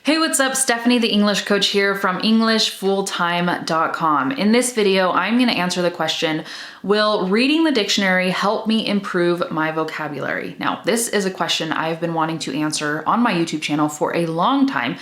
Hey, what's up? Stephanie, the English coach here from EnglishFulltime.com. In this video, I'm going to answer the question, will reading the dictionary help me improve my vocabulary? Now, this is a question I've been wanting to answer on my YouTube channel for a long time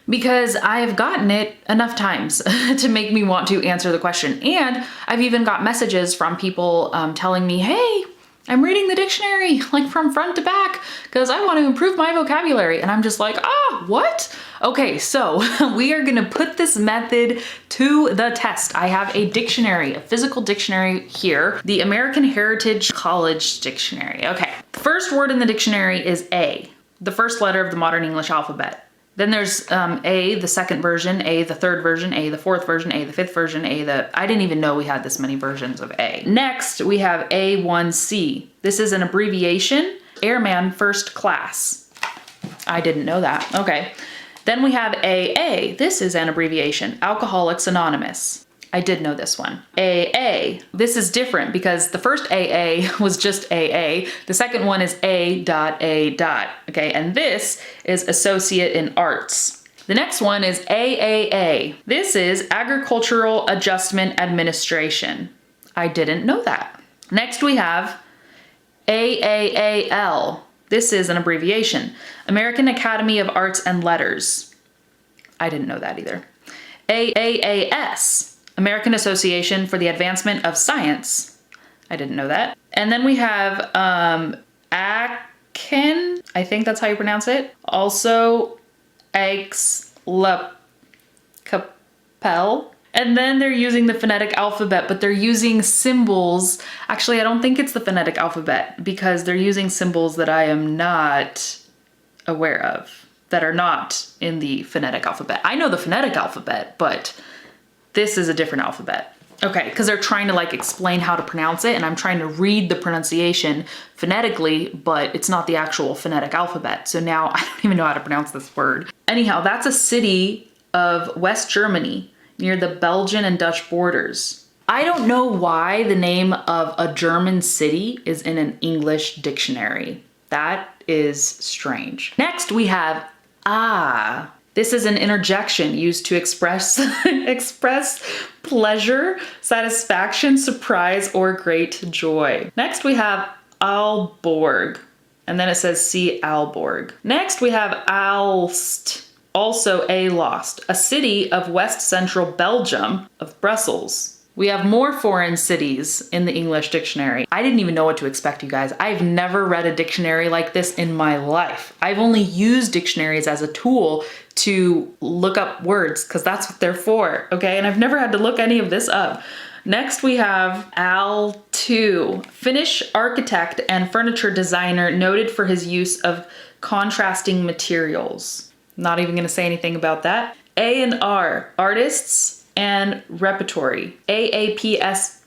because I've gotten it enough times to make me want to answer the question. And I've even got messages from people telling me, hey, I'm reading the dictionary like from front to back because I want to improve my vocabulary. And I'm just like, what? Okay, so we are gonna put this method to the test. I have a dictionary, a physical dictionary here, the American Heritage College Dictionary. Okay, the first word in the dictionary is A, the first letter of the modern English alphabet. Then there's A, the second version, A, the third version, A, the fourth version, A, the fifth version, I didn't even know we had this many versions of A. Next, we have A1C. This is an abbreviation, Airman First Class. I didn't know that, okay. Then we have AA. This is an abbreviation, Alcoholics Anonymous. I did know this one. AA. This is different because the first AA was just AA. The second one is A.A. Okay, and this is Associate in Arts. The next one is AAA. This is Agricultural Adjustment Administration. I didn't know that. Next we have AAAL. This is an abbreviation, American Academy of Arts and Letters. I didn't know that either. AAAS, American Association for the Advancement of Science. I didn't know that. And then we have ACAN, I think that's how you pronounce it. Also, Capel. And then they're using the phonetic alphabet, but they're using symbols. Actually, I don't think it's the phonetic alphabet because they're using symbols that I am not aware of, that are not in the phonetic alphabet. I know the phonetic alphabet, but this is a different alphabet. Okay, because they're trying to like explain how to pronounce it, and I'm trying to read the pronunciation phonetically, but it's not the actual phonetic alphabet. So now I don't even know how to pronounce this word. Anyhow, that's a city of West Germany, near the Belgian and Dutch borders. I don't know why the name of a German city is in an English dictionary. That is strange. Next we have This is an interjection used to express pleasure, satisfaction, surprise, or great joy. Next we have Aalborg, and then it says see Aalborg. Next we have Aalst. Also Alost, a city of west central Belgium, of Brussels. We have more foreign cities in the English dictionary. I didn't even know what to expect, you guys. I've never read a dictionary like this in my life. I've only used dictionaries as a tool to look up words because that's what they're for, okay? And I've never had to look any of this up. Next we have Al2, Finnish architect and furniture designer noted for his use of contrasting materials. Not even gonna say anything about that. A&R, artists and repertory. AAPSS,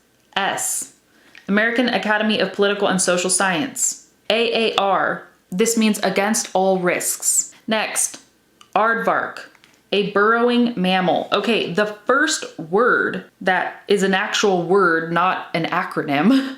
American Academy of Political and Social Science. AAR, this means against all risks. Next, aardvark, a burrowing mammal. Okay, the first word that is an actual word, not an acronym,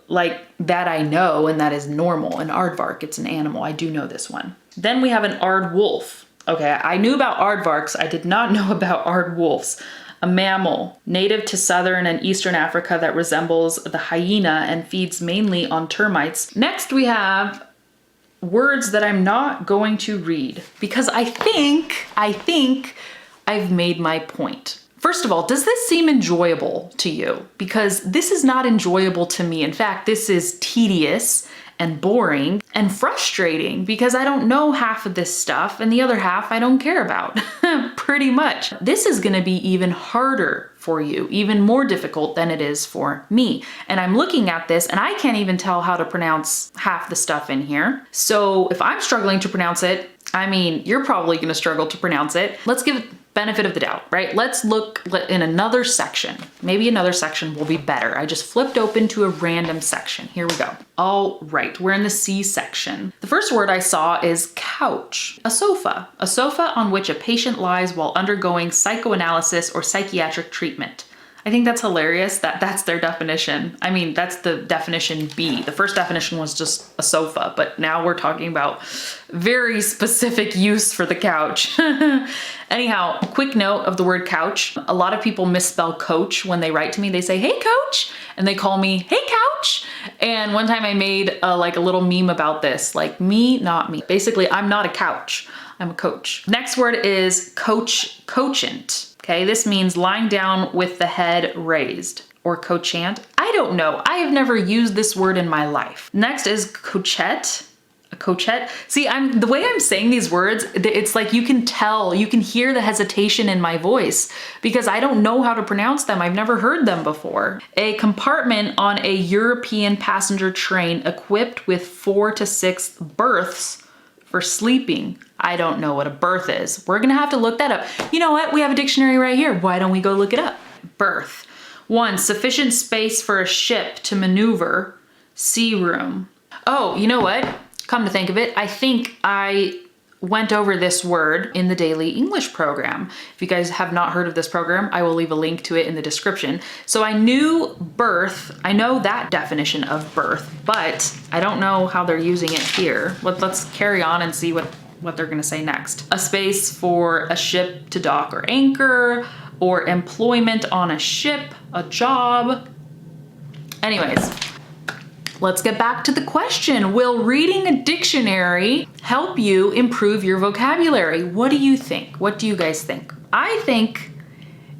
like that I know and that is normal. An aardvark, it's an animal. I do know this one. Then we have an aardwolf. Okay, I knew about aardvarks. I did not know about aardwolves. A mammal, native to southern and eastern Africa that resembles the hyena and feeds mainly on termites. Next we have words that I'm not going to read because I think I've made my point. First of all, does this seem enjoyable to you? Because this is not enjoyable to me. In fact, this is tedious and boring and frustrating because I don't know half of this stuff and the other half I don't care about, pretty much. This is gonna be even harder for you, even more difficult than it is for me. And I'm looking at this and I can't even tell how to pronounce half the stuff in here. So if I'm struggling to pronounce it, I mean, you're probably gonna struggle to pronounce it. Let's give benefit of the doubt, right? Let's look in another section. Maybe another section will be better. I just flipped open to a random section. Here we go. All right, we're in the C section. The first word I saw is couch, a sofa on which a patient lies while undergoing psychoanalysis or psychiatric treatment. I think that's hilarious that that's their definition. I mean, that's the definition B. The first definition was just a sofa, but now we're talking about very specific use for the couch. Anyhow, quick note of the word couch. A lot of people misspell coach when they write to me. They say, hey coach, and they call me, hey couch. And one time I made like a little meme about this, like me, not me. Basically, I'm not a couch, I'm a coach. Next word is couchant. Okay, this means lying down with the head raised, or couchant. I don't know. I have never used this word in my life. Next is couchette. A couchette. See, the way I'm saying these words, it's like you can tell, you can hear the hesitation in my voice because I don't know how to pronounce them. I've never heard them before. A compartment on a European passenger train equipped with 4 to 6 berths for sleeping. I don't know what a berth is. We're gonna have to look that up. You know what? We have a dictionary right here. Why don't we go look it up? Berth. 1, sufficient space for a ship to maneuver. Sea room. Oh, you know what? Come to think of it, I think I went over this word in the daily English program. If you guys have not heard of this program, I will leave a link to it in the description. So I knew berth, I know that definition of berth, but I don't know how they're using it here. Let's carry on and see what they're gonna say next. A space for a ship to dock or anchor, or employment on a ship, a job. Anyways, let's get back to the question. Will reading a dictionary help you improve your vocabulary? What do you think? What do you guys think? I think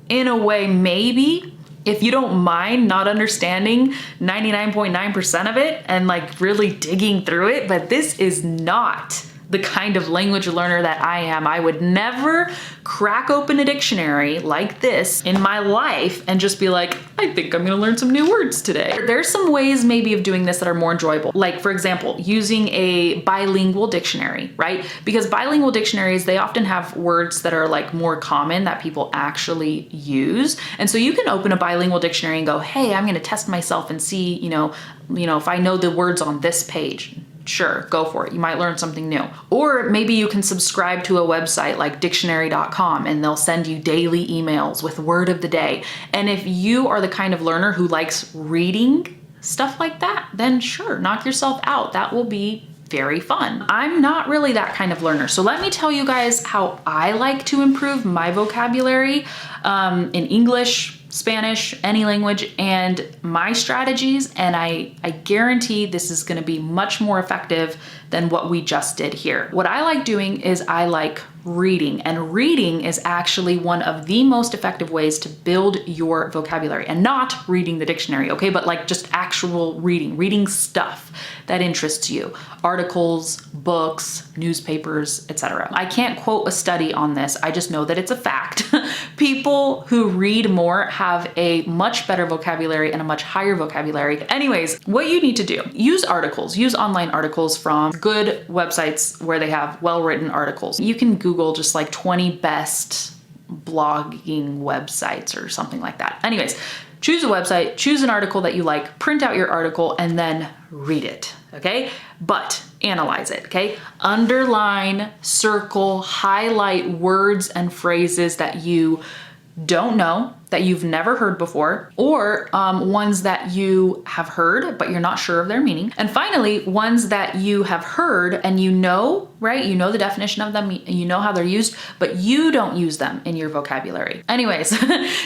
in a way, maybe, if you don't mind not understanding 99.9% of it and like really digging through it, but this is not the kind of language learner that I am. I would never crack open a dictionary like this in my life and just be like, I think I'm gonna learn some new words today. There's some ways maybe of doing this that are more enjoyable. Like for example, using a bilingual dictionary, right? Because bilingual dictionaries, they often have words that are like more common that people actually use. And so you can open a bilingual dictionary and go, hey, I'm gonna test myself and see, you know, if I know the words on this page. Sure, go for it. You might learn something new. Or maybe you can subscribe to a website like dictionary.com and they'll send you daily emails with word of the day. And if you are the kind of learner who likes reading stuff like that, then sure, knock yourself out. That will be very fun. I'm not really that kind of learner. So let me tell you guys how I like to improve my vocabulary in English, Spanish, any language, and my strategies, and I guarantee this is gonna be much more effective than what we just did here. What I like doing is I like reading, and reading is actually one of the most effective ways to build your vocabulary, and not reading the dictionary, okay? But like just actual reading stuff that interests you. Articles, books, newspapers, etc. I can't quote a study on this, I just know that it's a fact. People who read more have a much better vocabulary and a much higher vocabulary. Anyways, what you need to do, use articles, use online articles from good websites where they have well-written articles. You can Google just like 20 best blogging websites or something like that. Anyways, choose a website, choose an article that you like, print out your article, and then read it, okay? But analyze it, okay? Underline, circle, highlight words and phrases that you don't know, that you've never heard before, or ones that you have heard, but you're not sure of their meaning. And finally, ones that you have heard and you know, right? You know the definition of them, you know how they're used, but you don't use them in your vocabulary. Anyways,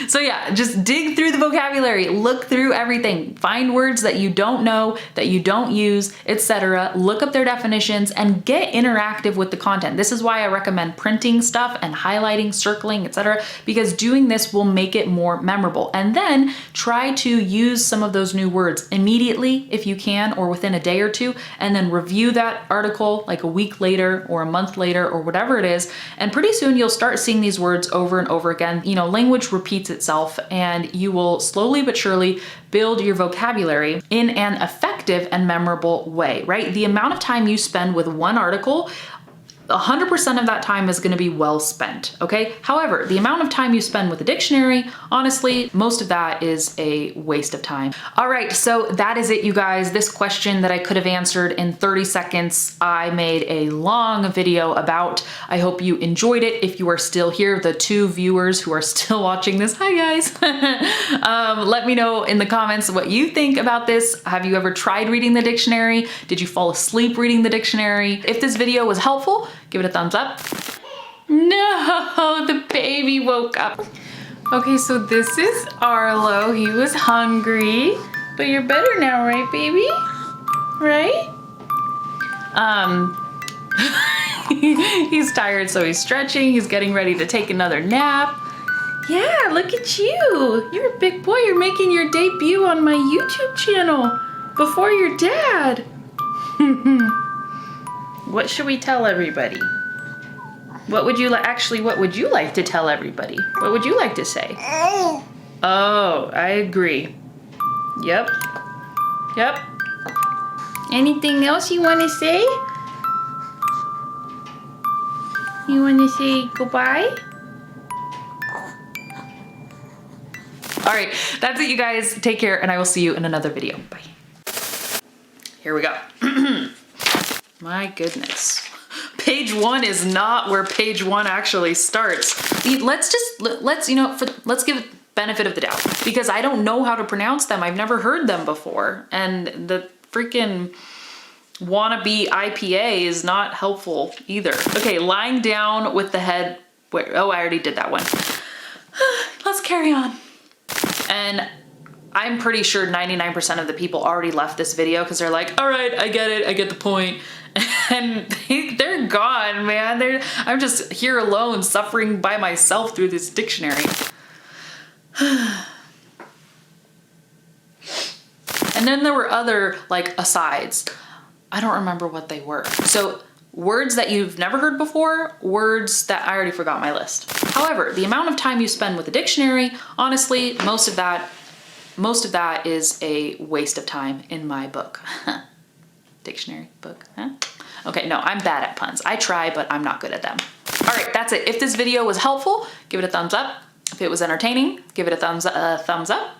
so yeah, just dig through the vocabulary, look through everything, find words that you don't know, that you don't use, etc. Look up their definitions and get interactive with the content. This is why I recommend printing stuff and highlighting, circling, etc. because doing this will make it more memorable. And then try to use some of those new words immediately if you can, or within a day or two, and then review that article like a week later or a month later or whatever it is. And pretty soon you'll start seeing these words over and over again. You know, language repeats itself, and you will slowly but surely build your vocabulary in an effective and memorable way, right? The amount of time you spend with one article 100% of that time is gonna be well spent, okay? However, the amount of time you spend with a dictionary, honestly, most of that is a waste of time. All right, so that is it, you guys. This question that I could have answered in 30 seconds, I made a long video about. I hope you enjoyed it. If you are still here, the 2 viewers who are still watching this, hi guys. Let me know in the comments what you think about this. Have you ever tried reading the dictionary? Did you fall asleep reading the dictionary? If this video was helpful, give it a thumbs up. No, the baby woke up. Okay, so this is Arlo. He was hungry, but you're better now, right, baby? Right? He's tired, so he's stretching. He's getting ready to take another nap. Yeah, look at you. You're a big boy. You're making your debut on my YouTube channel before your dad. What should we tell everybody? What would you what would you like to tell everybody? What would you like to say? Oh, I agree. Yep. Yep. Anything else you want to say? You want to say goodbye? All right, that's it, you guys. Take care, and I will see you in another video. Bye. Here we go. My goodness. Page 1 is not where page 1 actually starts. Let's give benefit of the doubt, because I don't know how to pronounce them. I've never heard them before. And the freaking wannabe IPA is not helpful either. Okay, lying down with the head, oh, I already did that one. Let's carry on. And I'm pretty sure 99% of the people already left this video because they're like, all right, I get it, I get the point. And they're gone, man. I'm just here alone, suffering by myself through this dictionary. And then there were other like asides. I don't remember what they were. So words that you've never heard before, words that I already forgot my list. However, the amount of time you spend with a dictionary, honestly, most of that is a waste of time in my book. Dictionary book, huh? Okay, no, I'm bad at puns. I try, but I'm not good at them. All right, that's it. If this video was helpful, give it a thumbs up. If it was entertaining, give it a thumbs up.